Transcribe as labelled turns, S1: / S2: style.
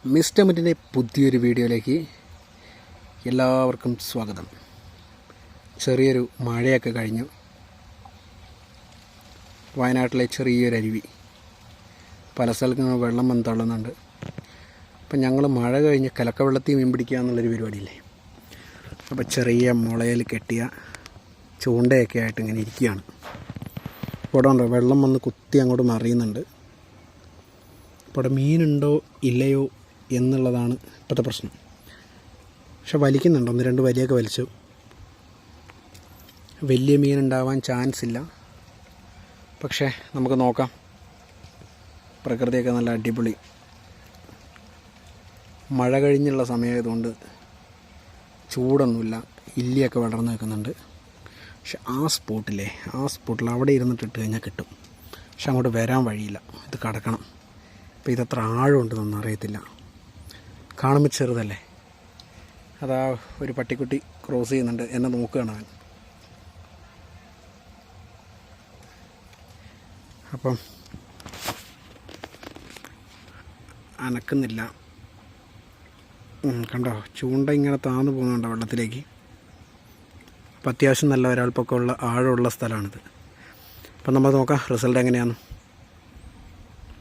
S1: Mister മിറ്റിൻ്റെ പുതിയൊരു വീഡിയോയിലേക്ക് എല്ലാവർക്കും സ്വാഗതം. ചെറിയൊരു മഴയൊക്കെ കഴിഞ്ഞു. വയനാട്ടിലെ ചെറിയൊരു അരുവി, പല സ്ഥലത്ത് നിന്ന് വെള്ളം വന്ന് തള്ളുന്നുണ്ട്. അപ്പം ഞങ്ങൾ മഴ കഴിഞ്ഞ് കലക്കവെള്ളത്തിൽ മീൻ പിടിക്കുക എന്നുള്ളൊരു പരിപാടിയില്ലേ. അപ്പോൾ ചെറിയ മുളയിൽ കെട്ടിയ ചൂണ്ടയൊക്കെ ആയിട്ട് ഇങ്ങനെ ഇരിക്കുകയാണ്. ഇവിടെ ഉണ്ടോ വെള്ളം വന്ന് കുത്തി അങ്ങോട്ട് മറിയുന്നുണ്ട്. അപ്പോൾ അവിടെ മീനുണ്ടോ ഇല്ലയോ എന്നുള്ളതാണ് ഇപ്പോഴത്തെ പ്രശ്നം. പക്ഷെ വലിക്കുന്നുണ്ട്, 1-2 വലിയൊക്കെ വലിച്ചു. വലിയ മീനുണ്ടാവാൻ ചാൻസ് ഇല്ല, പക്ഷേ നമുക്ക് നോക്കാം. പ്രകൃതിയൊക്കെ നല്ല അടിപൊളി. മഴ കഴിഞ്ഞുള്ള സമയമായതുകൊണ്ട് ചൂടൊന്നുമില്ല, ഇല്ലിയൊക്കെ വളർന്നു നിൽക്കുന്നുണ്ട്. പക്ഷെ ആ സ്പോട്ടിൽ അവിടെ ഇരുന്നിട്ടിട്ട് കഴിഞ്ഞാൽ കിട്ടും. പക്ഷെ അങ്ങോട്ട് വരാൻ വഴിയില്ല, ഇത് കടക്കണം. അപ്പോൾ ഇതത്ര ആഴമുണ്ടെന്നൊന്നും അറിയത്തില്ല. കാണുമ്പോൾ ചെറുതല്ലേ. അതാ ഒരു പട്ടിക്കുട്ടി ക്രോസ് ചെയ്യുന്നുണ്ട്, എന്നെ നോക്കുകയാണ് അവൻ. അപ്പം അനക്കുന്നില്ല. കണ്ടോ, ചൂണ്ട ഇങ്ങനെ താന്നു പോകുന്നുണ്ടോ വെള്ളത്തിലേക്ക്. അപ്പം അത്യാവശ്യം നല്ല ഒരാൾപ്പൊക്കെ ഉള്ള ആഴമുള്ള സ്ഥലമാണിത്. അപ്പം നമ്മൾ നോക്കാം റിസൾട്ട് എങ്ങനെയാണ്.